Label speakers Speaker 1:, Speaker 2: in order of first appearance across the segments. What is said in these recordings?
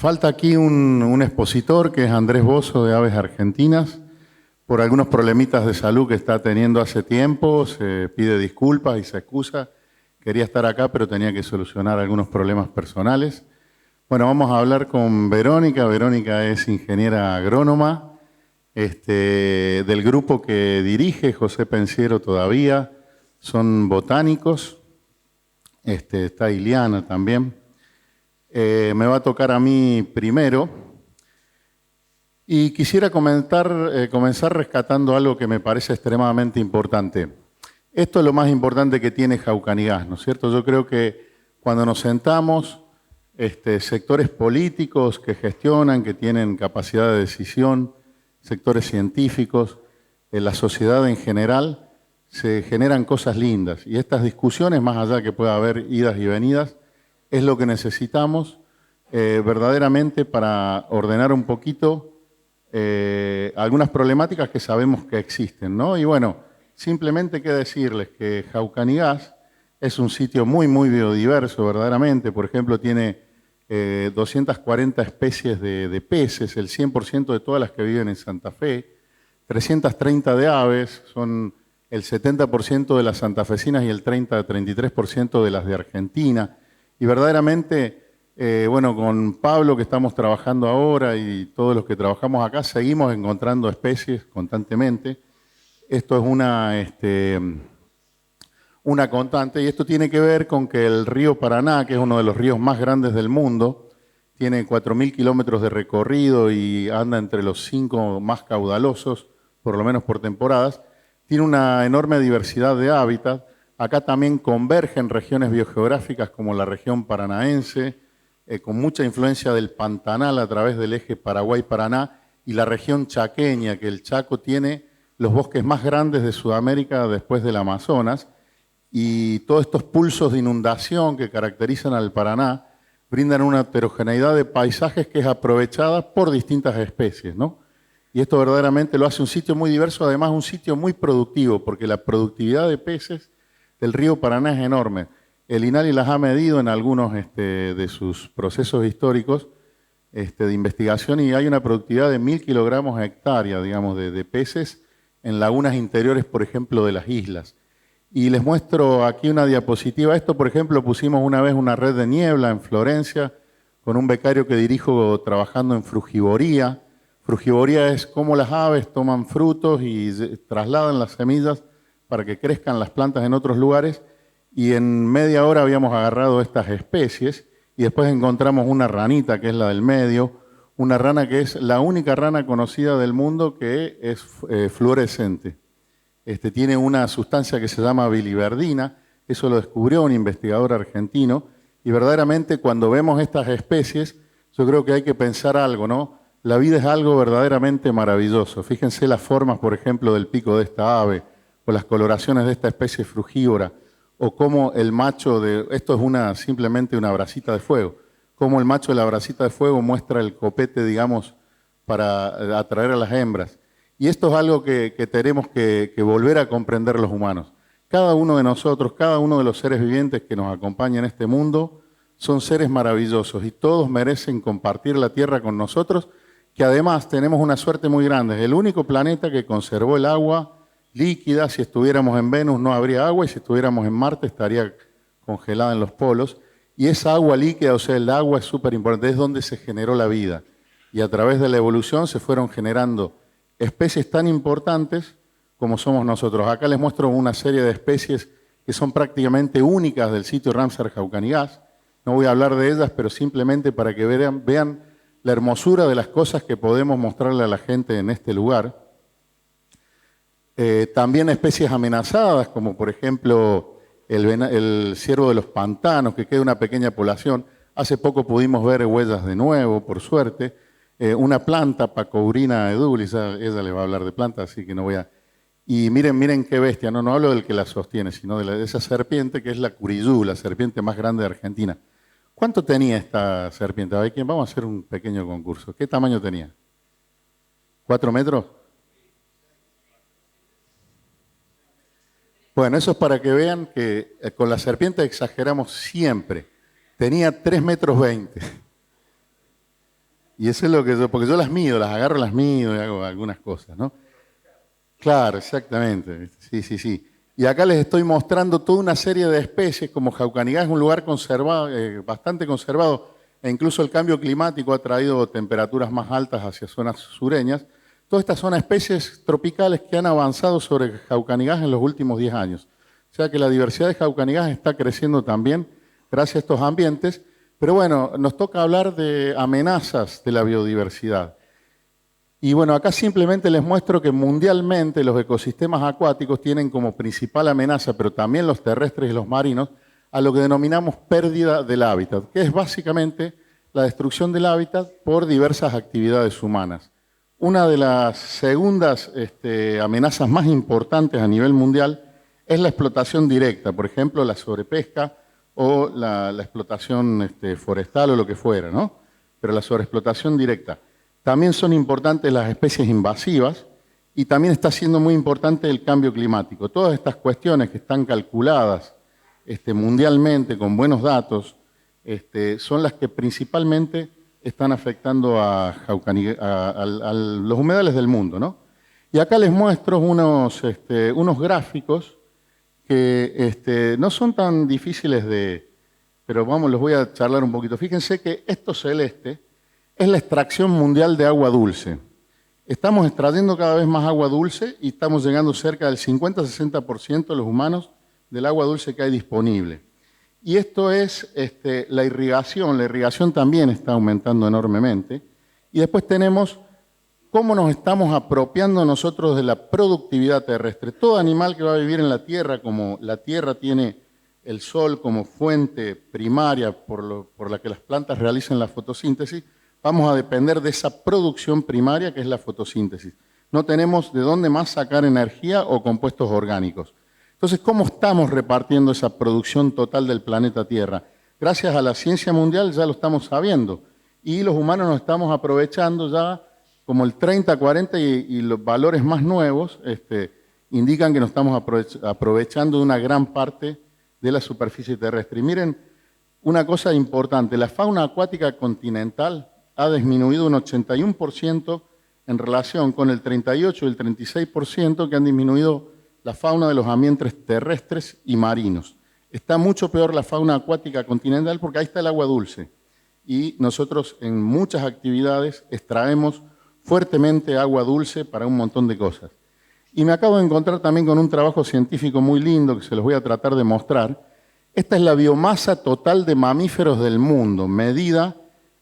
Speaker 1: Falta aquí un expositor que es Andrés Bozo de Aves Argentinas. Por algunos problemitas de salud que está teniendo hace tiempo, se pide disculpas y se excusa. Quería estar acá, pero tenía que solucionar algunos problemas personales. Bueno, vamos a hablar con Verónica. Verónica es ingeniera agrónoma del grupo que dirige José Pensiero todavía. Son botánicos. Está Iliana también. Me va a tocar a mí primero. Y quisiera comenzar rescatando algo que me parece extremadamente importante. Esto es lo más importante que tiene Jaucanigás, ¿no es cierto? Yo creo que cuando nos sentamos, sectores políticos que gestionan, que tienen capacidad de decisión, sectores científicos, la sociedad en general, se generan cosas lindas. Y estas discusiones, más allá de que pueda haber idas y venidas, es lo que necesitamos verdaderamente para ordenar un poquito algunas problemáticas que sabemos que existen, ¿no? Y bueno, simplemente qué decirles que Jaucanigás es un sitio muy, muy biodiverso, verdaderamente. Por ejemplo, tiene 240 especies de peces, el 100% de todas las que viven en Santa Fe, 330 de aves, son el 70% de las santafesinas y el 33% de las de Argentina. Y verdaderamente, bueno, con Pablo que estamos trabajando ahora y todos los que trabajamos acá, seguimos encontrando especies constantemente. Esto es una constante y esto tiene que ver con que el río Paraná, que es uno de los ríos más grandes del mundo, tiene 4.000 kilómetros de recorrido y anda entre los 5 más caudalosos, por lo menos por temporadas, tiene una enorme diversidad de hábitat. Acá también convergen regiones biogeográficas como la región paranaense, con mucha influencia del Pantanal a través del eje Paraguay-Paraná, y la región chaqueña, que el Chaco tiene los bosques más grandes de Sudamérica después del Amazonas, y todos estos pulsos de inundación que caracterizan al Paraná brindan una heterogeneidad de paisajes que es aprovechada por distintas especies, ¿no? Y esto verdaderamente lo hace un sitio muy diverso, además un sitio muy productivo, porque la productividad de peces del río Paraná es enorme. El INALI las ha medido en algunos de sus procesos históricos de investigación y hay una productividad de 1.000 kilogramos a hectárea, digamos, de peces en lagunas interiores, por ejemplo, de las islas. Y les muestro aquí una diapositiva. Esto, por ejemplo, pusimos una vez una red de niebla en Florencia con un becario que dirijo trabajando en frugivoría. Frugivoría es cómo las aves toman frutos y trasladan las semillas para que crezcan las plantas en otros lugares. Y en media hora habíamos agarrado estas especies y después encontramos una ranita, que es la del medio, una rana que es la única rana conocida del mundo que es fluorescente. Tiene una sustancia que se llama biliverdina, eso lo descubrió un investigador argentino, y verdaderamente cuando vemos estas especies, yo creo que hay que pensar algo, ¿no? La vida es algo verdaderamente maravilloso. Fíjense las formas, por ejemplo, del pico de esta ave, o las coloraciones de esta especie frugívora, o cómo el macho de... Esto es simplemente una brasita de fuego. Cómo el macho de la brasita de fuego muestra el copete, digamos, para atraer a las hembras. Y esto es algo que tenemos que volver a comprender los humanos. Cada uno de nosotros, cada uno de los seres vivientes que nos acompañan en este mundo, son seres maravillosos y todos merecen compartir la Tierra con nosotros, que además tenemos una suerte muy grande. Es el único planeta que conservó el agua líquida. Si estuviéramos en Venus no habría agua y si estuviéramos en Marte estaría congelada en los polos. Y esa agua líquida, o sea, el agua es súper importante, es donde se generó la vida. Y a través de la evolución se fueron generando especies tan importantes como somos nosotros. Acá les muestro una serie de especies que son prácticamente únicas del sitio Ramsar Jaucanigás. No voy a hablar de ellas, pero simplemente para que vean la hermosura de las cosas que podemos mostrarle a la gente en este lugar. También especies amenazadas, como por ejemplo el ciervo de los pantanos, que queda una pequeña población. Hace poco pudimos ver huellas de nuevo, por suerte. Una planta, Pacourina edulis, ella le va a hablar de plantas, así que no voy a... Y miren qué bestia, no hablo del que la sostiene, sino de esa serpiente que es la curiyú, la serpiente más grande de Argentina. ¿Cuánto tenía esta serpiente? Vamos a hacer un pequeño concurso. ¿Qué tamaño tenía? ¿4 metros? Bueno, eso es para que vean que con la serpiente exageramos siempre. Tenía 3,20 metros. Y eso es lo que yo, porque yo las mido, las agarro, las mido y hago algunas cosas, ¿no? Claro, exactamente. Sí, sí, sí. Y acá les estoy mostrando toda una serie de especies, como Jaucanigá es un lugar conservado, bastante conservado, e incluso el cambio climático ha traído temperaturas más altas hacia zonas sureñas. Todas estas son especies tropicales que han avanzado sobre Jaucanigás en los últimos 10 años. O sea que la diversidad de Jaucanigás está creciendo también gracias a estos ambientes. Pero bueno, nos toca hablar de amenazas de la biodiversidad. Y bueno, acá simplemente les muestro que mundialmente los ecosistemas acuáticos tienen como principal amenaza, pero también los terrestres y los marinos, a lo que denominamos pérdida del hábitat, que es básicamente la destrucción del hábitat por diversas actividades humanas. Una de las segundas amenazas más importantes a nivel mundial es la explotación directa, por ejemplo, la sobrepesca o la explotación forestal o lo que fuera, ¿no? Pero la sobreexplotación directa. También son importantes las especies invasivas y también está siendo muy importante el cambio climático. Todas estas cuestiones que están calculadas mundialmente con buenos datos son las que principalmente están afectando a los humedales del mundo, ¿no? Y acá les muestro unos gráficos que no son tan difíciles pero vamos, los voy a charlar un poquito. Fíjense que esto celeste es la extracción mundial de agua dulce. Estamos extrayendo cada vez más agua dulce y estamos llegando cerca del 50-60% de los humanos del agua dulce que hay disponible. Y esto es la irrigación también está aumentando enormemente. Y después tenemos cómo nos estamos apropiando nosotros de la productividad terrestre. Todo animal que va a vivir en la Tierra, como la Tierra tiene el sol como fuente primaria por la que las plantas realizan la fotosíntesis, vamos a depender de esa producción primaria que es la fotosíntesis. No tenemos de dónde más sacar energía o compuestos orgánicos. Entonces, ¿cómo estamos repartiendo esa producción total del planeta Tierra? Gracias a la ciencia mundial ya lo estamos sabiendo y los humanos nos estamos aprovechando ya como el 30, 40 y los valores más nuevos indican que nos estamos aprovechando de una gran parte de la superficie terrestre. Y miren, una cosa importante, la fauna acuática continental ha disminuido un 81% en relación con el 38 y el 36% que han disminuido la fauna de los ambientes terrestres y marinos. Está mucho peor la fauna acuática continental porque ahí está el agua dulce. Y nosotros en muchas actividades extraemos fuertemente agua dulce para un montón de cosas. Y me acabo de encontrar también con un trabajo científico muy lindo que se los voy a tratar de mostrar. Esta es la biomasa total de mamíferos del mundo, medida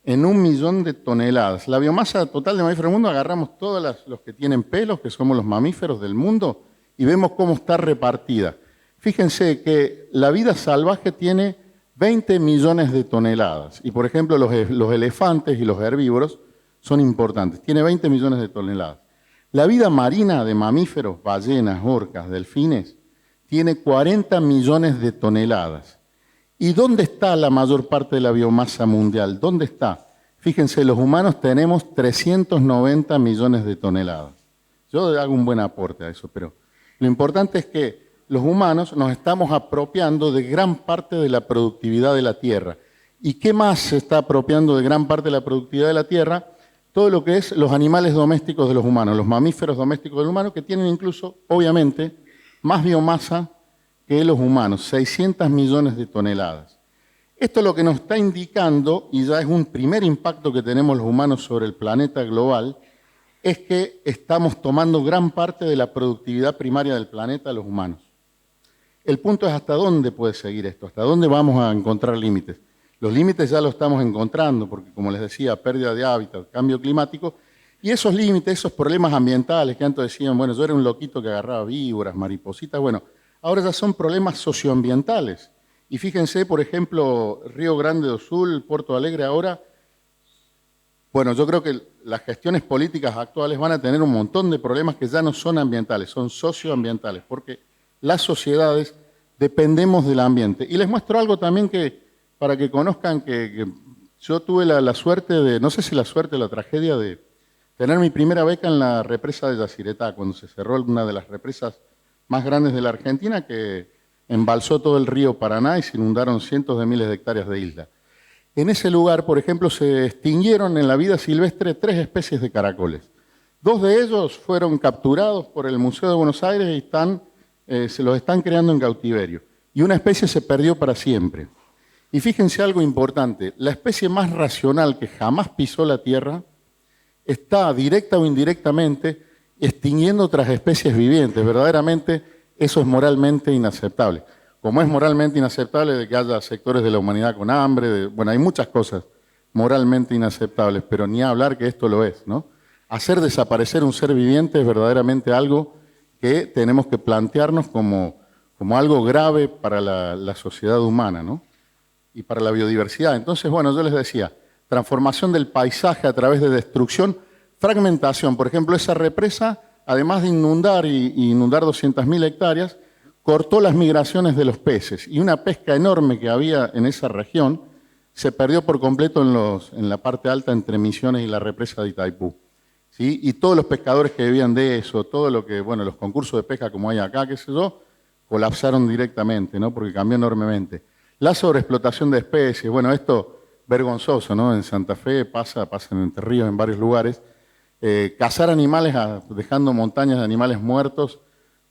Speaker 1: en 1 millón de toneladas. La biomasa total de mamíferos del mundo, agarramos todos los que tienen pelos, que somos los mamíferos del mundo, y vemos cómo está repartida. Fíjense que la vida salvaje tiene 20 millones de toneladas. Y por ejemplo, los elefantes y los herbívoros son importantes. Tiene 20 millones de toneladas. La vida marina de mamíferos, ballenas, orcas, delfines, tiene 40 millones de toneladas. ¿Y dónde está la mayor parte de la biomasa mundial? ¿Dónde está? Fíjense, los humanos tenemos 390 millones de toneladas. Yo hago un buen aporte a eso, pero lo importante es que los humanos nos estamos apropiando de gran parte de la productividad de la Tierra. ¿Y qué más se está apropiando de gran parte de la productividad de la Tierra? Todo lo que es los animales domésticos de los humanos, los mamíferos domésticos del humano, que tienen incluso, obviamente, más biomasa que los humanos, 600 millones de toneladas. Esto lo que nos está indicando, y ya es un primer impacto que tenemos los humanos sobre el planeta global, es que estamos tomando gran parte de la productividad primaria del planeta los humanos. El punto es hasta dónde puede seguir esto, hasta dónde vamos a encontrar límites. Los límites ya los estamos encontrando, porque como les decía, pérdida de hábitat, cambio climático, y esos límites, esos problemas ambientales que antes decían, bueno, yo era un loquito que agarraba víboras, maripositas, bueno, ahora ya son problemas socioambientales. Y fíjense, por ejemplo, Río Grande do Sul, Porto Alegre ahora, bueno, yo creo que las gestiones políticas actuales van a tener un montón de problemas que ya no son ambientales, son socioambientales, porque las sociedades dependemos del ambiente. Y les muestro algo también para que conozcan que yo tuve la suerte no sé si la suerte o la tragedia de tener mi primera beca en la represa de Yacyretá, cuando se cerró una de las represas más grandes de la Argentina, que embalsó todo el río Paraná y se inundaron cientos de miles de hectáreas de isla. En ese lugar, por ejemplo, se extinguieron en la vida silvestre 3 especies de caracoles. 2 de ellos fueron capturados por el Museo de Buenos Aires y se los están creando en cautiverio. Y una especie se perdió para siempre. Y fíjense algo importante, la especie más racional que jamás pisó la Tierra está directa o indirectamente extinguiendo otras especies vivientes. Verdaderamente eso es moralmente inaceptable. Como es moralmente inaceptable de que haya sectores de la humanidad con hambre, bueno, hay muchas cosas moralmente inaceptables, pero ni hablar que esto lo es, ¿no? Hacer desaparecer un ser viviente es verdaderamente algo que tenemos que plantearnos como algo grave para la sociedad humana, ¿no? Y para la biodiversidad. Entonces, bueno, yo les decía, transformación del paisaje a través de destrucción, fragmentación. Por ejemplo, esa represa, además de inundar y inundar 200.000 hectáreas, cortó las migraciones de los peces. Y una pesca enorme que había en esa región se perdió por completo en la parte alta entre Misiones y la represa de Itaipú. ¿Sí? Y todos los pescadores que vivían de eso, todo lo que, bueno, los concursos de pesca como hay acá, qué sé yo, colapsaron directamente, ¿no? Porque cambió enormemente. La sobreexplotación de especies, bueno, esto vergonzoso, ¿no? En Santa Fe pasa en Entre Ríos, en varios lugares. Cazar animales dejando montañas de animales muertos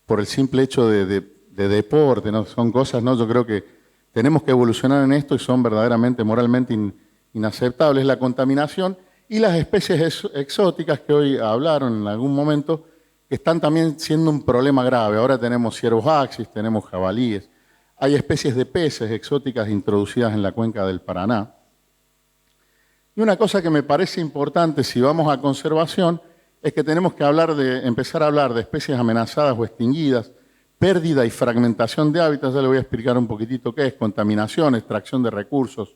Speaker 1: por el simple hecho de deporte, ¿no? Son cosas, ¿no? Yo creo que tenemos que evolucionar en esto y son verdaderamente moralmente inaceptables. La contaminación y las especies exóticas que hoy hablaron en algún momento, que están también siendo un problema grave. Ahora tenemos ciervos axis, tenemos jabalíes. Hay especies de peces exóticas introducidas en la cuenca del Paraná. Y una cosa que me parece importante si vamos a conservación es que tenemos que empezar a hablar de especies amenazadas o extinguidas, pérdida y fragmentación de hábitats, ya le voy a explicar un poquitito qué es, contaminación, extracción de recursos,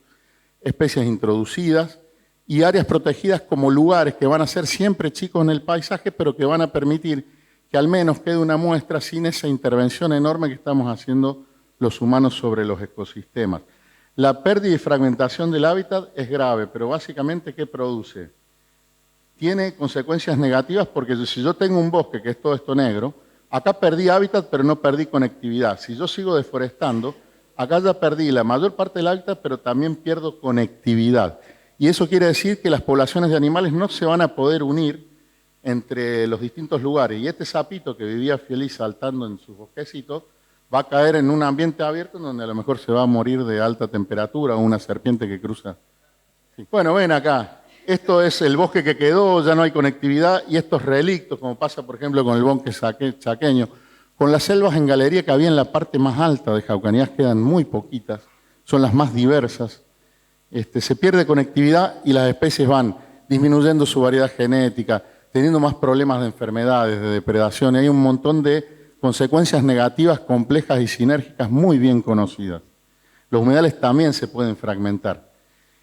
Speaker 1: especies introducidas y áreas protegidas como lugares que van a ser siempre chicos en el paisaje, pero que van a permitir que al menos quede una muestra sin esa intervención enorme que estamos haciendo los humanos sobre los ecosistemas. La pérdida y fragmentación del hábitat es grave, pero básicamente, ¿qué produce? Tiene consecuencias negativas porque si yo tengo un bosque, que es todo esto negro, acá perdí hábitat, pero no perdí conectividad. Si yo sigo deforestando, acá ya perdí la mayor parte del hábitat, pero también pierdo conectividad. Y eso quiere decir que las poblaciones de animales no se van a poder unir entre los distintos lugares. Y este sapito que vivía feliz saltando en sus bosquecitos, va a caer en un ambiente abierto donde a lo mejor se va a morir de alta temperatura o una serpiente que cruza. Sí. Bueno, ven acá, esto es el bosque que quedó, ya no hay conectividad y estos relictos, como pasa por ejemplo con el bosque chaqueño, con las selvas en galería que había en la parte más alta de Jaucanías, quedan muy poquitas, son las más diversas. Se pierde conectividad y las especies van disminuyendo su variedad genética, teniendo más problemas de enfermedades, de depredación, y hay un montón de consecuencias negativas, complejas y sinérgicas muy bien conocidas. Los humedales también se pueden fragmentar.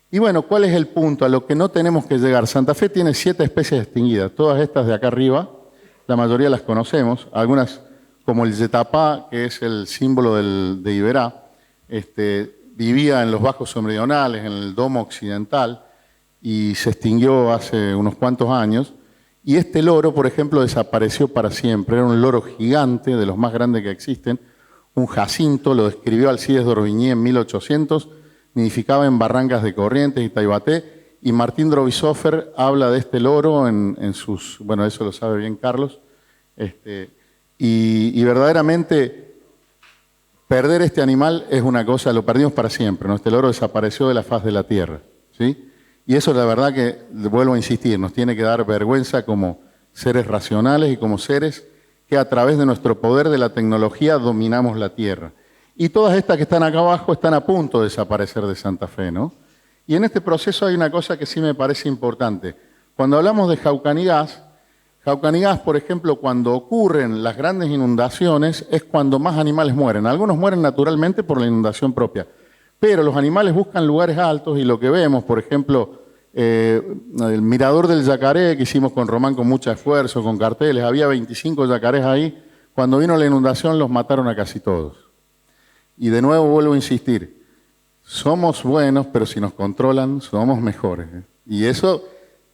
Speaker 1: Y bueno, ¿cuál es el punto a lo que no tenemos que llegar? Santa Fe tiene 7 especies extinguidas, todas estas de acá arriba, la mayoría las conocemos, algunas como el yetapá, que es el símbolo de Iberá, vivía en los bajos meridionales, en el domo occidental, y se extinguió hace unos cuantos años. Y este loro, por ejemplo, desapareció para siempre. Era un loro gigante, de los más grandes que existen, un jacinto, lo describió Alcides d'Orbigny en 1800, nidificaba en barrancas de Corrientes y Taibaté, y Martín Drobisofer habla de este loro en sus, bueno, eso lo sabe bien Carlos, y verdaderamente perder este animal es una cosa, lo perdimos para siempre, ¿no? Este loro desapareció de la faz de la tierra, ¿sí? Y eso la verdad que, vuelvo a insistir, nos tiene que dar vergüenza como seres racionales y como seres que a través de nuestro poder de la tecnología dominamos la tierra. Y todas estas que están acá abajo están a punto de desaparecer de Santa Fe, ¿no? Y en este proceso hay una cosa que sí me parece importante. Cuando hablamos de Jaucanigás, por ejemplo, cuando ocurren las grandes inundaciones es cuando más animales mueren. Algunos mueren naturalmente por la inundación propia, pero los animales buscan lugares altos y lo que vemos, por ejemplo, el mirador del yacaré que hicimos con Román con mucho esfuerzo, con carteles, había 25 yacarés ahí, cuando vino la inundación los mataron a casi todos. Y de nuevo vuelvo a insistir, somos buenos, pero si nos controlan somos mejores. Y eso,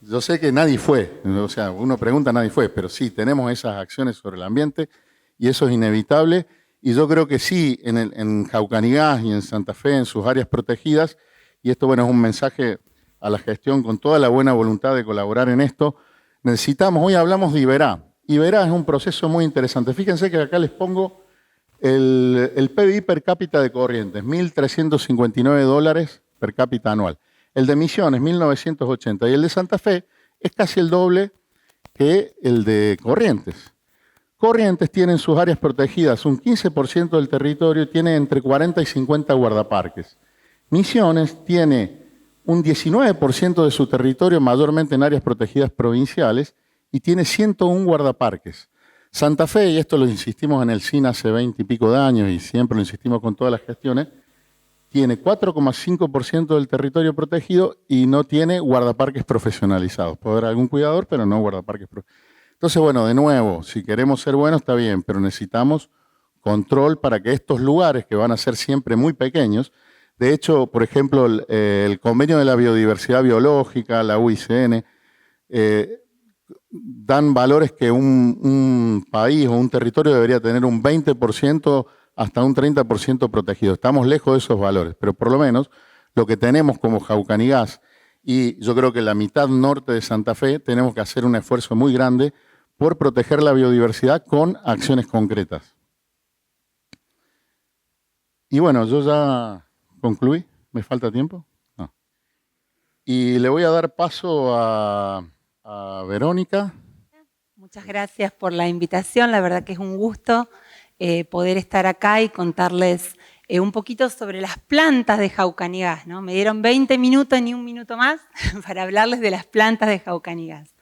Speaker 1: yo sé que nadie fue, o sea, uno pregunta, nadie fue, pero sí, tenemos esas acciones sobre el ambiente y eso es inevitable. Y yo creo que sí, en Jaucanigás y en Santa Fe, en sus áreas protegidas, y esto, bueno, es un mensaje a la gestión con toda la buena voluntad de colaborar en esto. Necesitamos, hoy hablamos de Iberá. Iberá es un proceso muy interesante. Fíjense que acá les pongo el PBI per cápita de Corrientes, $1.359 per cápita anual. El de Misiones, 1.980. Y el de Santa Fe es casi el doble que el de Corrientes. Corrientes tiene en sus áreas protegidas un 15% del territorio, tiene entre 40 y 50 guardaparques. Misiones tiene un 19% de su territorio, mayormente en áreas protegidas provinciales, y tiene 101 guardaparques. Santa Fe, y esto lo insistimos en el CIN hace 20 y pico de años, y siempre lo insistimos con todas las gestiones, tiene 4,5% del territorio protegido y no tiene guardaparques profesionalizados. Puede haber algún cuidador, pero no guardaparques profesionalizados. Entonces, bueno, de nuevo, si queremos ser buenos está bien, pero necesitamos control para que estos lugares, que van a ser siempre muy pequeños, de hecho, por ejemplo, el Convenio de la Biodiversidad Biológica, la UICN, dan valores que un país o un territorio debería tener un 20% hasta un 30% protegido. Estamos lejos de esos valores, pero por lo menos lo que tenemos como Jaucanigás, y yo creo que la mitad norte de Santa Fe, tenemos que hacer un esfuerzo muy grande por proteger la biodiversidad con acciones concretas. Y bueno, yo ya concluí. ¿Me falta tiempo? No. Y le voy a dar paso a Verónica.
Speaker 2: Muchas gracias por la invitación. La verdad que es un gusto poder estar acá y contarles un poquito sobre las plantas de Jaucanigás, ¿no? Me dieron 20 minutos, ni un minuto más, para hablarles de las plantas de Jaucanigás.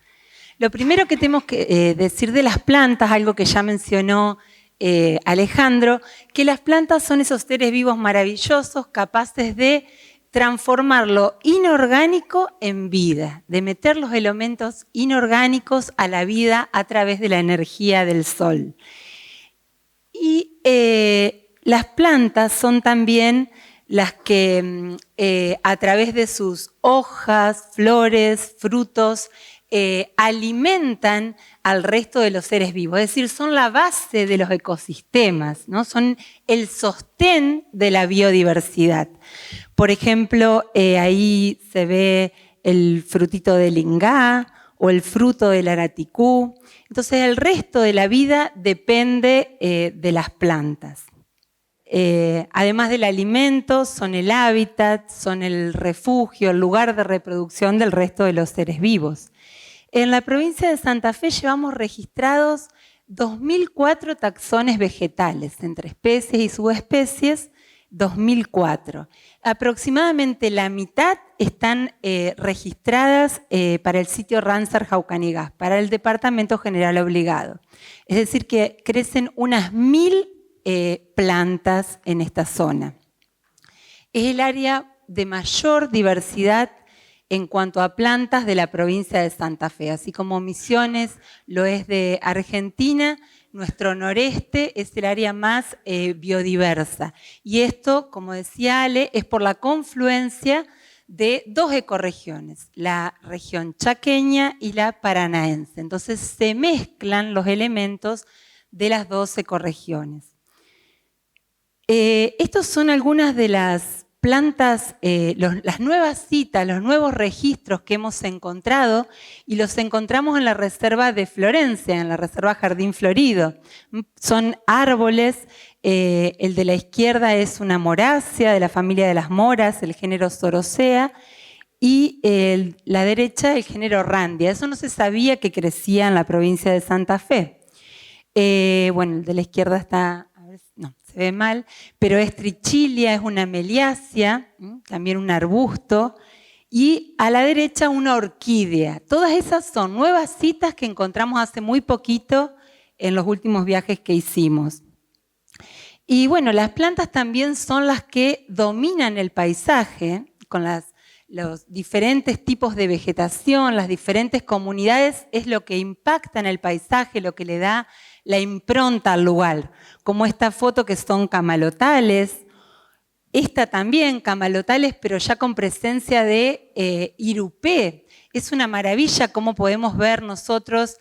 Speaker 2: Lo primero que tenemos que decir de las plantas, algo que ya mencionó Alejandro, que las plantas son esos seres vivos maravillosos, capaces de transformar lo inorgánico en vida, de meter los elementos inorgánicos a la vida a través de la energía del sol. Y las plantas son también las que a través de sus hojas, flores, frutos, alimentan al resto de los seres vivos, es decir, son la base de los ecosistemas, ¿no? Son el sostén de la biodiversidad. Por ejemplo, ahí se ve el frutito del ingá o el fruto del araticú. Entonces, el resto de la vida depende de las plantas. Además del alimento, son el hábitat, son el refugio, el lugar de reproducción del resto de los seres vivos. En la provincia de Santa Fe llevamos registrados 2004 taxones vegetales, entre especies y subespecies, 2004. Aproximadamente la mitad están registradas para el sitio Ramsar Jaucanigás, para el Departamento General Obligado. Es decir, que crecen unas 1000 plantas en esta zona. Es el área de mayor diversidad en cuanto a plantas de la provincia de Santa Fe, así como Misiones lo es de Argentina. Nuestro noreste es el área más biodiversa. Y esto, como decía Ale, es por la confluencia de dos ecorregiones, la región chaqueña y la paranaense. Entonces se mezclan los elementos de las dos ecorregiones. Estos son algunas de las plantas, las nuevas citas, los nuevos registros que hemos encontrado, y los encontramos en la reserva de Florencia, en la reserva Jardín Florido. Son árboles, el de la izquierda es una morácea de la familia de las moras, el género Sorosea, y la derecha el género Randia. Eso no se sabía que crecía en la provincia de Santa Fe. Bueno, el de la izquierda está... No, se ve mal, pero es trichilia, es una meliácea, también un arbusto, y a la derecha una orquídea. Todas esas son nuevas citas que encontramos hace muy poquito en los últimos viajes que hicimos. Y bueno, las plantas también son las que dominan el paisaje, con los diferentes tipos de vegetación, las diferentes comunidades, es lo que impacta en el paisaje, lo que le da la impronta al lugar, como esta foto que son camalotales, esta también camalotales, pero ya con presencia de irupé. Es una maravilla cómo podemos ver nosotros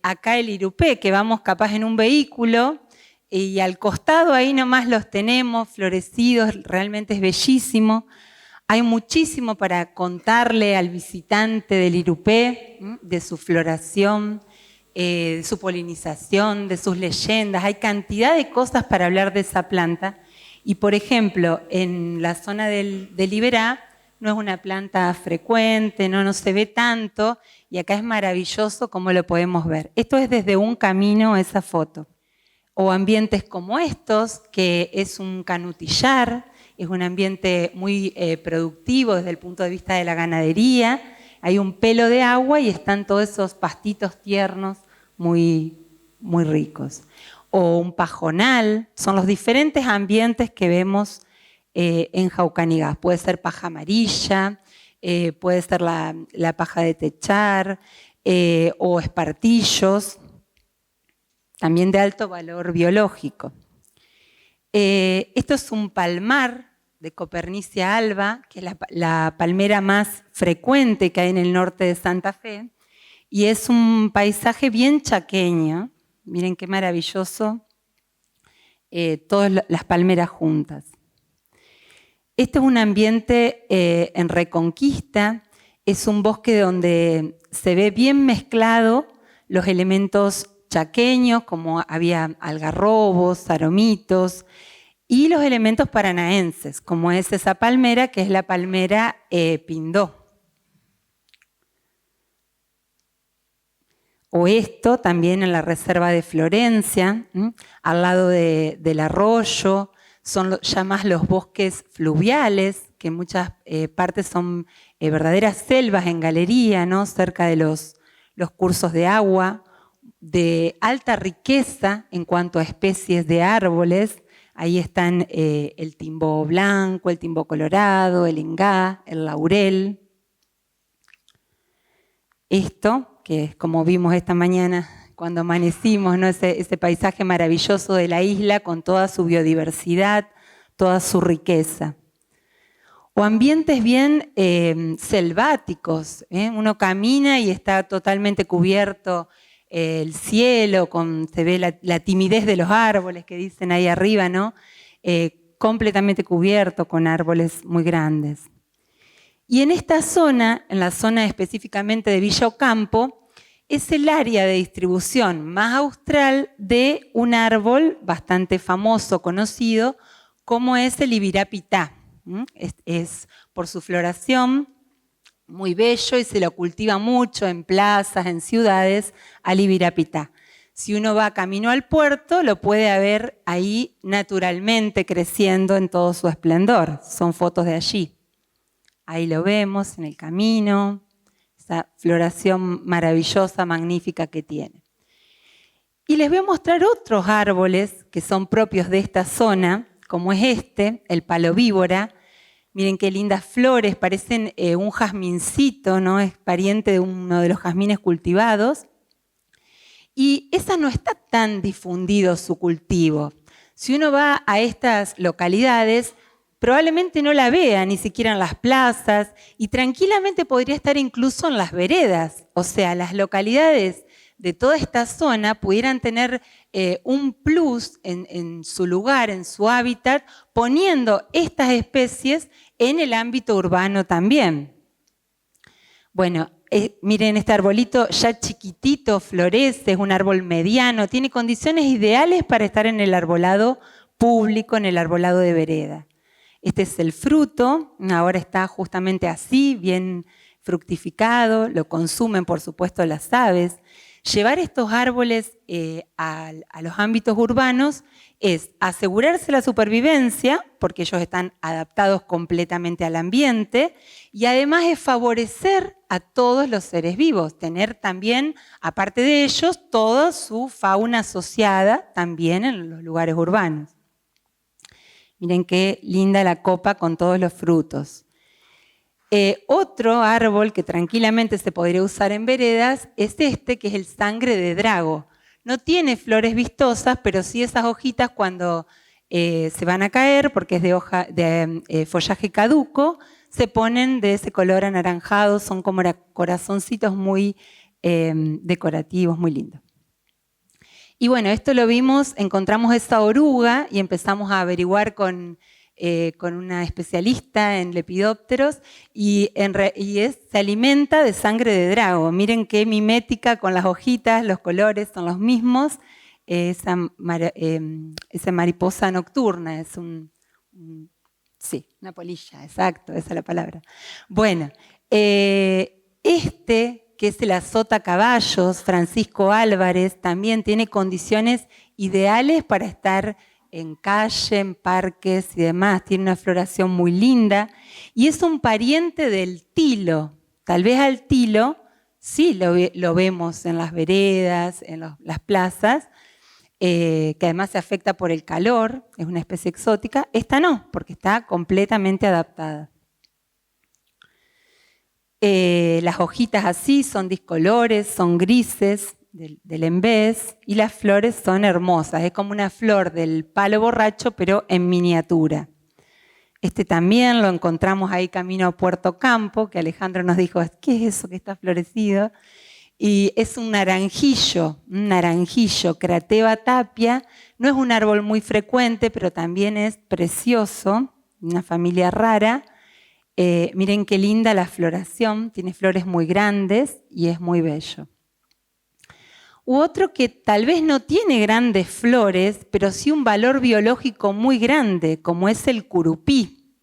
Speaker 2: acá el irupé, que vamos capaz en un vehículo y al costado ahí nomás los tenemos florecidos, realmente es bellísimo. Hay muchísimo para contarle al visitante del Irupé, de su floración, de su polinización, de sus leyendas. Hay cantidad de cosas para hablar de esa planta. Y, por ejemplo, en la zona del Iberá no es una planta frecuente, no se ve tanto, y acá es maravilloso como lo podemos ver. Esto es desde un camino, esa foto. O ambientes como estos, que es un canutillar, es un ambiente muy productivo desde el punto de vista de la ganadería. Hay un pelo de agua y están todos esos pastitos tiernos muy, muy ricos. O un pajonal, son los diferentes ambientes que vemos en Jaucanigás. Puede ser paja amarilla, puede ser la paja de techar, o espartillos, también de alto valor biológico. Esto es un palmar de Copernicia alba, que es la palmera más frecuente que hay en el norte de Santa Fe, y es un paisaje bien chaqueño. Miren qué maravilloso, todas las palmeras juntas. Este es un ambiente en Reconquista, es un bosque donde se ve bien mezclado los elementos chaqueños, como había algarrobos, saromitos, y los elementos paranaenses, como es esa palmera, que es la palmera pindó. O esto también en la reserva de Florencia, al lado del arroyo, son ya más los bosques fluviales, que en muchas partes son verdaderas selvas en galería, ¿no? Cerca de los cursos de agua, de alta riqueza en cuanto a especies de árboles. Ahí están el timbó blanco, el timbó colorado, el ingá, el laurel. Esto, que es como vimos esta mañana cuando amanecimos, ¿no? Ese paisaje maravilloso de la isla con toda su biodiversidad, toda su riqueza. O ambientes bien selváticos, ¿eh? Uno camina y está totalmente cubierto el cielo, se ve la timidez de los árboles que dicen ahí arriba, ¿no? Completamente cubierto con árboles muy grandes. Y en esta zona, en la zona específicamente de Villa Ocampo, es el área de distribución más austral de un árbol bastante famoso, conocido, como es el ibirapitá. Es por su floración muy bello y se lo cultiva mucho en plazas, en ciudades, al ibirapitá. Si uno va camino al puerto, lo puede ver ahí naturalmente creciendo en todo su esplendor. Son fotos de allí. Ahí lo vemos en el camino, esa floración maravillosa, magnífica que tiene. Y les voy a mostrar otros árboles que son propios de esta zona, como es este, el palo víbora. Miren qué lindas flores, parecen un jazmincito, ¿no? Es pariente de uno de los jazmines cultivados. Y esa no está tan difundido su cultivo. Si uno va a estas localidades, probablemente no la vea ni siquiera en las plazas y tranquilamente podría estar incluso en las veredas. O sea, las localidades de toda esta zona pudieran tener un plus en su lugar, en su hábitat, poniendo estas especies en el ámbito urbano también. Bueno, miren, este arbolito ya chiquitito florece, es un árbol mediano, tiene condiciones ideales para estar en el arbolado público, en el arbolado de vereda. Este es el fruto, ahora está justamente así, bien fructificado, lo consumen por supuesto las aves. Llevar estos árboles a los ámbitos urbanos es asegurarse la supervivencia, porque ellos están adaptados completamente al ambiente, y además es favorecer a todos los seres vivos, tener también, aparte de ellos, toda su fauna asociada también en los lugares urbanos. Miren qué linda la copa con todos los frutos. Otro árbol que tranquilamente se podría usar en veredas es este, que es el sangre de drago. No tiene flores vistosas, pero sí esas hojitas cuando se van a caer, porque es de follaje caduco, se ponen de ese color anaranjado, son como corazoncitos muy decorativos, muy lindos. Y bueno, esto lo vimos, encontramos esa oruga y empezamos a averiguar con con una especialista en lepidópteros y se alimenta de sangre de drago. Miren qué mimética con las hojitas, los colores son los mismos. Esa mariposa nocturna es sí, una polilla, exacto, esa es la palabra. Bueno, que es el azotacaballos, Francisco Álvarez, también tiene condiciones ideales para estar en calle, en parques y demás. Tiene una floración muy linda y es un pariente del tilo. Tal vez al tilo sí lo vemos en las veredas, en las plazas, que además se afecta por el calor, es una especie exótica. Esta no, porque está completamente adaptada. Las hojitas así son discolores, son grises del embés y las flores son hermosas. Es como una flor del palo borracho, pero en miniatura. Este también lo encontramos ahí camino a Puerto Campo, que Alejandro nos dijo, ¿qué es eso que está florecido? Y es un naranjillo, Crateva tapia. No es un árbol muy frecuente, pero también es precioso, una familia rara. Miren qué linda la floración, tiene flores muy grandes y es muy bello. Otro que tal vez no tiene grandes flores, pero sí un valor biológico muy grande, como es el curupí.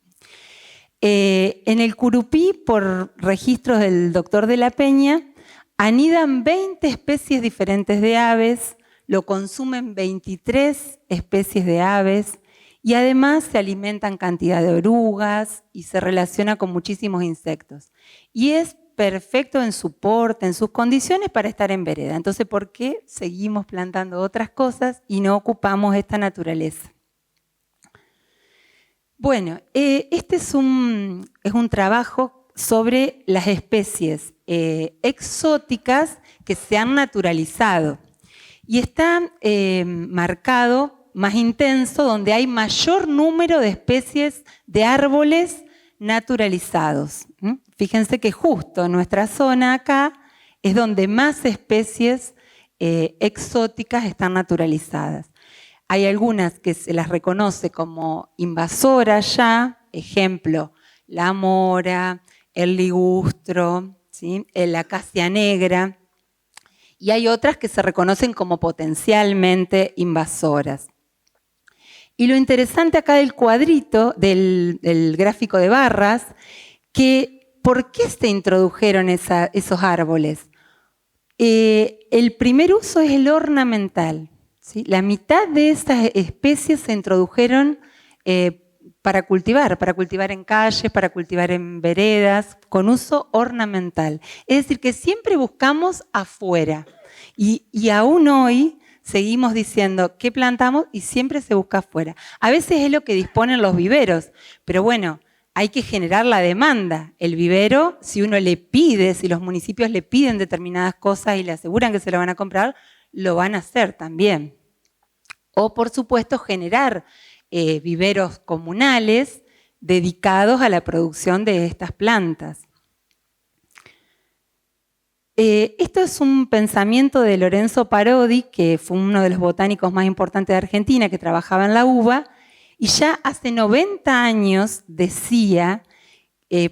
Speaker 2: En el curupí, por registros del doctor de la Peña, anidan 20 especies diferentes de aves, lo consumen 23 especies de aves, y además se alimentan cantidad de orugas y se relaciona con muchísimos insectos. Y es perfecto en su porte, en sus condiciones para estar en vereda. Entonces, ¿por qué seguimos plantando otras cosas y no ocupamos esta naturaleza? Bueno, este es un trabajo sobre las especies exóticas que se han naturalizado. Y está marcado más intenso, donde hay mayor número de especies de árboles naturalizados. Fíjense que justo nuestra zona acá es donde más especies exóticas están naturalizadas. Hay algunas que se las reconoce como invasoras ya, ejemplo, la mora, el ligustro, ¿sí? La acacia negra, y hay otras que se reconocen como potencialmente invasoras. Y lo interesante acá del cuadrito, del gráfico de barras, que ¿por qué se introdujeron esos árboles? El primer uso es el ornamental, ¿sí? La mitad de estas especies se introdujeron para cultivar en calles, para cultivar en veredas, con uso ornamental. Es decir, que siempre buscamos afuera. Y aún hoy seguimos diciendo qué plantamos y siempre se busca afuera. A veces es lo que disponen los viveros, pero bueno, hay que generar la demanda. El vivero, si uno le pide, si los municipios le piden determinadas cosas y le aseguran que se lo van a comprar, lo van a hacer también. O, por supuesto, generar viveros comunales dedicados a la producción de estas plantas. Esto es un pensamiento de Lorenzo Parodi, que fue uno de los botánicos más importantes de Argentina, que trabajaba en la uva, y ya hace 90 años decía,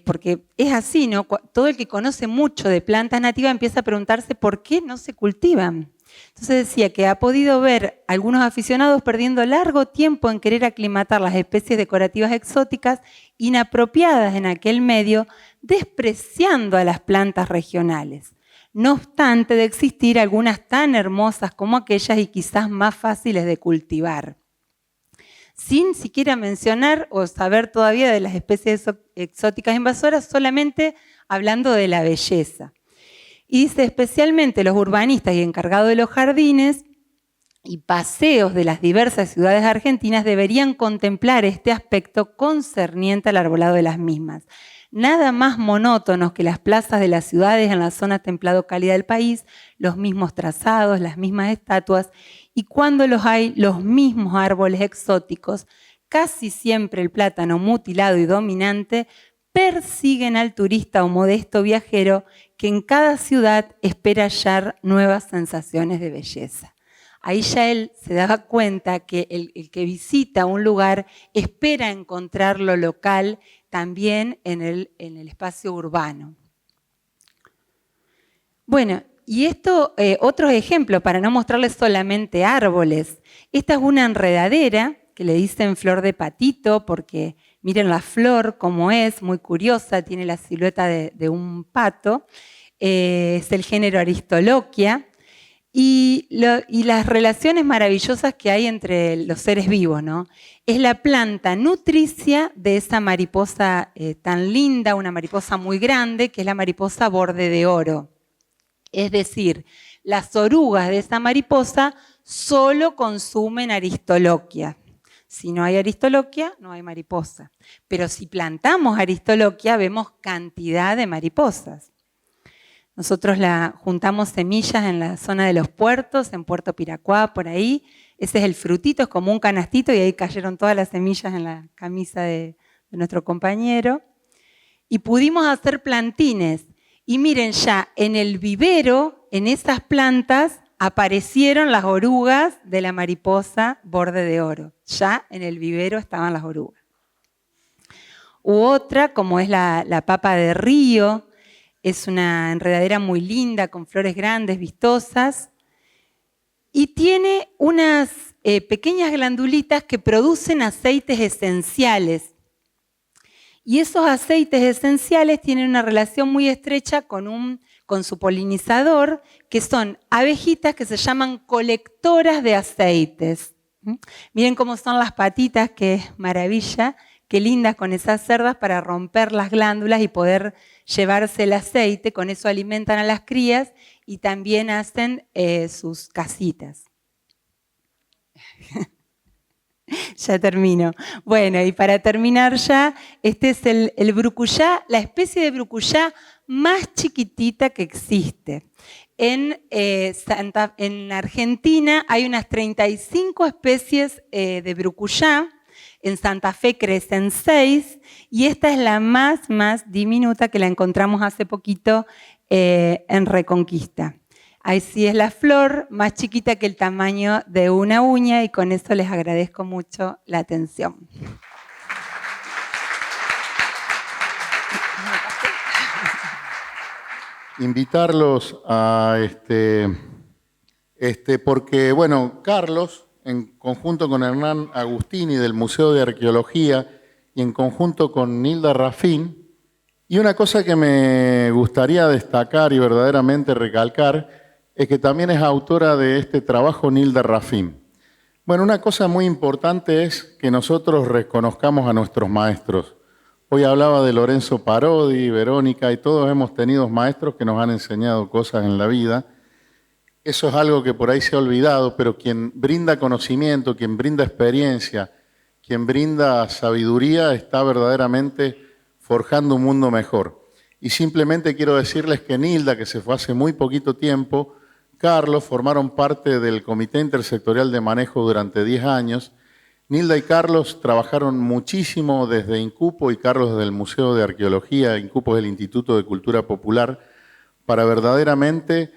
Speaker 2: porque es así, ¿no? Todo el que conoce mucho de plantas nativas empieza a preguntarse por qué no se cultivan. Entonces decía que ha podido ver algunos aficionados perdiendo largo tiempo en querer aclimatar las especies decorativas exóticas inapropiadas en aquel medio, despreciando a las plantas regionales. No obstante de existir algunas tan hermosas como aquellas y quizás más fáciles de cultivar. Sin siquiera mencionar o saber todavía de las especies exóticas invasoras, solamente hablando de la belleza. Y dice, especialmente los urbanistas y encargados de los jardines y paseos de las diversas ciudades argentinas deberían contemplar este aspecto concerniente al arbolado de las mismas. Nada más monótonos que las plazas de las ciudades en la zona templado-cálida del país, los mismos trazados, las mismas estatuas, y cuando los hay, los mismos árboles exóticos, casi siempre el plátano mutilado y dominante, persiguen al turista o modesto viajero que en cada ciudad espera hallar nuevas sensaciones de belleza. ahí ya él se daba cuenta que el que visita un lugar espera encontrar lo local también en el espacio urbano. Bueno, y esto, otros ejemplos, para no mostrarles solamente árboles. Esta es una enredadera que le dicen flor de patito porque miren la flor como es, muy curiosa, tiene la silueta de un pato. Es el género Aristoloquia. Y las relaciones maravillosas que hay entre los seres vivos, ¿no? Es la planta nutricia de esa mariposa tan linda, una mariposa muy grande, que es la mariposa borde de oro. Es decir, las orugas de esa mariposa solo consumen Aristoloquia. Si no hay Aristoloquia, no hay mariposa. Pero si plantamos Aristoloquia, vemos cantidad de mariposas. Nosotros juntamos semillas en la zona de los puertos, en Puerto Piracuá, por ahí. Ese es el frutito, es como un canastito y ahí cayeron todas las semillas en la camisa de nuestro compañero. Y pudimos hacer plantines. Y miren ya, en el vivero, en esas plantas, aparecieron las orugas de la mariposa borde de oro. Ya en el vivero estaban las orugas. U otra, como es la papa de río, es una enredadera muy linda, con flores grandes, vistosas, y tiene unas pequeñas glandulitas que producen aceites esenciales. Y esos aceites esenciales tienen una relación muy estrecha con su polinizador, que son abejitas que se llaman colectoras de aceites. Miren cómo son las patitas, qué maravilla, qué lindas con esas cerdas para romper las glándulas y poder llevarse el aceite. Con eso alimentan a las crías y también hacen sus casitas. Ya termino. Bueno, y para terminar ya, este es el brucuyá, la especie de brucuyá más chiquitita que existe. En Argentina hay unas 35 especies de brucuyá. En Santa Fe crecen 6 y esta es la más diminuta que la encontramos hace poquito en Reconquista. Ahí sí es la flor más chiquita que el tamaño de una uña y con eso les agradezco mucho la atención.
Speaker 1: Invitarlos a porque, bueno, Carlos, en conjunto con Hernán Agustini del Museo de Arqueología y en conjunto con Nilda Rafín, y una cosa que me gustaría destacar y verdaderamente recalcar es que también es autora de este trabajo Nilda Rafín. Bueno, una cosa muy importante es que nosotros reconozcamos a nuestros maestros. Hoy hablaba de Lorenzo Parodi, Verónica, y todos hemos tenido maestros que nos han enseñado cosas en la vida. Eso es algo que por ahí se ha olvidado, pero quien brinda conocimiento, quien brinda experiencia, quien brinda sabiduría, está verdaderamente forjando un mundo mejor. Y simplemente quiero decirles que Nilda, que se fue hace muy poquito tiempo, Carlos formaron parte del Comité Intersectorial de Manejo durante 10 años. Nilda y Carlos trabajaron muchísimo desde INCUPO y Carlos desde el Museo de Arqueología, INCUPO es el Instituto de Cultura Popular, para verdaderamente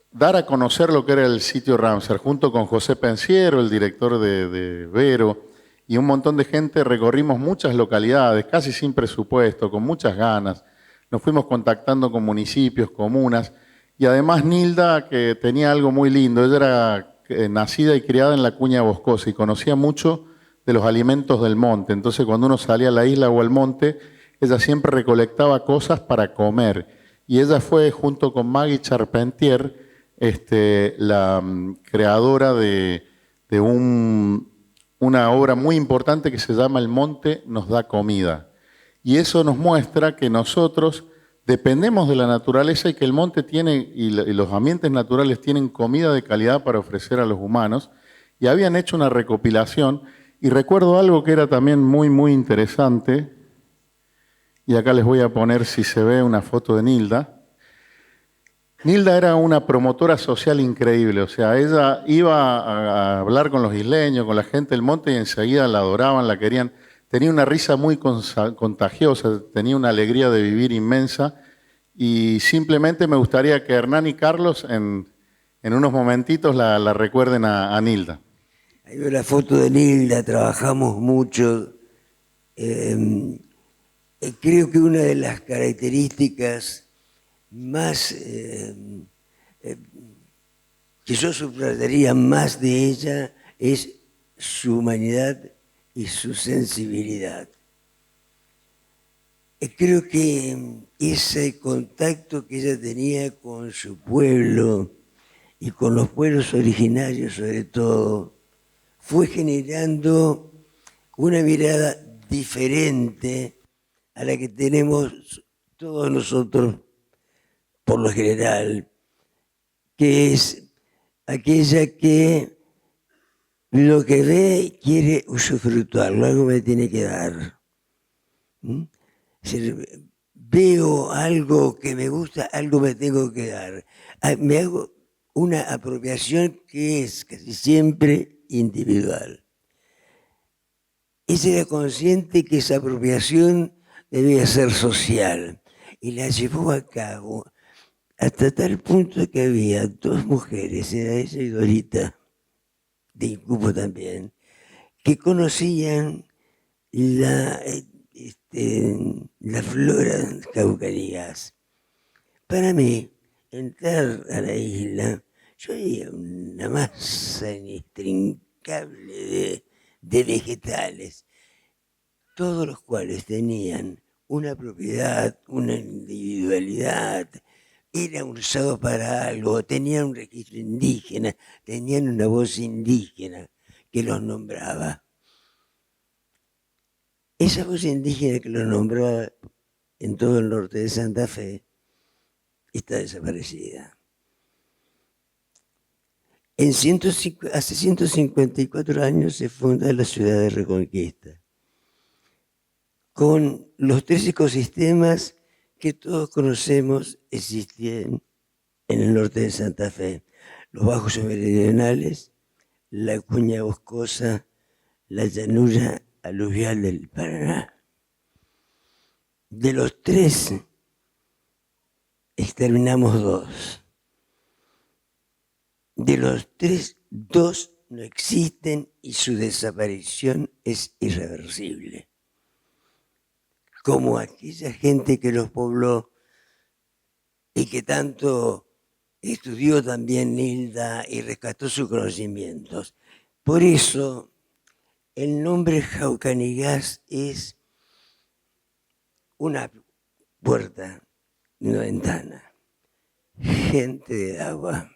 Speaker 1: dar a conocer lo que era el sitio Ramsar. Junto con José Pensiero, el director de Vero, y un montón de gente recorrimos muchas localidades, casi sin presupuesto, con muchas ganas. Nos fuimos contactando con municipios, comunas, y además Nilda, que tenía algo muy lindo, ella era nacida y criada en la Cuña Boscosa y conocía mucho de los alimentos del monte. Entonces, cuando uno salía a la isla o al monte, ella siempre recolectaba cosas para comer. Y ella fue, junto con Maggie Charpentier, la creadora de una obra muy importante que se llama El Monte nos da comida. Y eso nos muestra que nosotros dependemos de la naturaleza y que el monte tiene, y los ambientes naturales tienen comida de calidad para ofrecer a los humanos. Y habían hecho una recopilación, y recuerdo algo que era también muy interesante, y acá les voy a poner, si se ve, una foto de Nilda. Nilda era una promotora social increíble, o sea, ella iba a hablar con los isleños, con la gente del monte, y enseguida la adoraban, la querían. Tenía una risa muy contagiosa, tenía una alegría de vivir inmensa, y simplemente me gustaría que Hernán y Carlos, en en unos momentitos la recuerden a Nilda.
Speaker 3: Ahí veo la foto de Nilda, trabajamos mucho. Creo que una de las características más que yo subrayaría más de ella es su humanidad y su sensibilidad. Creo que ese contacto que ella tenía con su pueblo y con los pueblos originarios sobre todo, fue generando una mirada diferente a la que tenemos todos nosotros por lo general, que es aquella que lo que ve quiere usufructuarlo, algo me tiene que dar. Si veo algo que me gusta, algo me tengo que dar. Me hago una apropiación que es casi siempre individual. Ella era consciente que esa apropiación debía ser social y la llevó a cabo hasta tal punto que había dos mujeres, era ella y Dorita, de Incupo también, que conocían la flora caucánicas. Para mí, entrar a la isla, yo veía una masa inextricable de vegetales, todos los cuales tenían una propiedad, una individualidad, eran usados para algo, tenían un registro indígena, tenían una voz indígena que los nombraba. Esa voz indígena que los nombraba en todo el norte de Santa Fe está desaparecida. Hace 154 años se funda la ciudad de Reconquista, con los 3 ecosistemas que todos conocemos existían en el norte de Santa Fe: los bajos meridionales, la cuña boscosa, la llanura aluvial del Paraná. De los 3, exterminamos 2. De los 3, 2 no existen y su desaparición es irreversible. Como aquella gente que los pobló y que tanto estudió también Nilda y rescató sus conocimientos. Por eso, el nombre Jaucanigás es una puerta, una ventana. Gente de agua.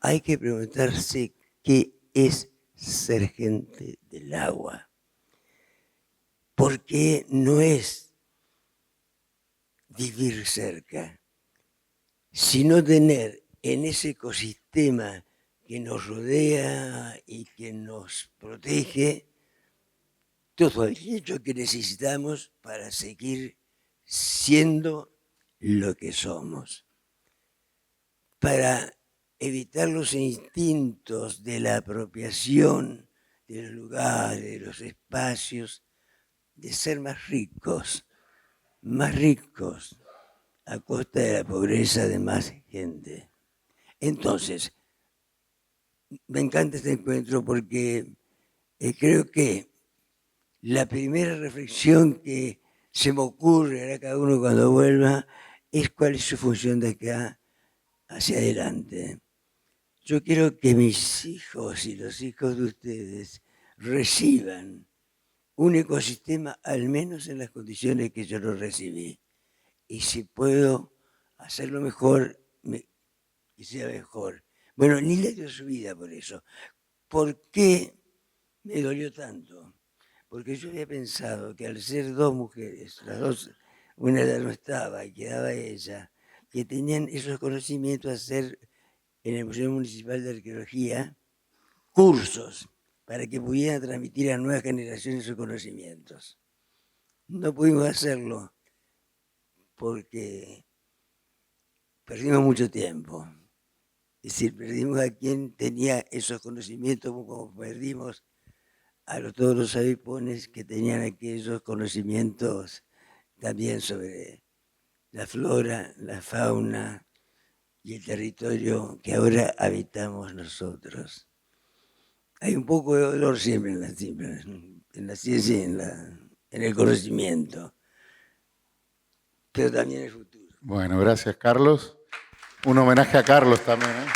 Speaker 3: Hay que preguntarse qué es ser gente del agua. Porque no es vivir cerca, sino tener en ese ecosistema que nos rodea y que nos protege todo aquello que necesitamos para seguir siendo lo que somos, para evitar los instintos de la apropiación de los lugares, de los espacios, de ser más ricos a costa de la pobreza de más gente. Entonces, me encanta este encuentro porque creo que la primera reflexión que se me ocurre a cada uno cuando vuelva es cuál es su función de acá hacia adelante. Yo quiero que mis hijos y los hijos de ustedes reciban un ecosistema al menos en las condiciones que yo lo recibí. Y si puedo hacerlo mejor, que sea mejor. Bueno, ni le dio su vida por eso. ¿Por qué me dolió tanto? Porque yo había pensado que al ser 2 mujeres, las 2, una ya no estaba y quedaba ella, que tenían esos conocimientos, hacer en el Museo Municipal de Arqueología cursos para que pudieran transmitir a nuevas generaciones sus conocimientos. No pudimos hacerlo porque perdimos mucho tiempo. Es decir, perdimos a quien tenía esos conocimientos, como perdimos a todos los avipones que tenían aquellos conocimientos también sobre la flora, la fauna y el territorio que ahora habitamos nosotros. Hay un poco de dolor siempre en la ciencia y en el conocimiento, pero también el futuro.
Speaker 1: Bueno, gracias, Carlos. Un homenaje a Carlos también, ¿eh?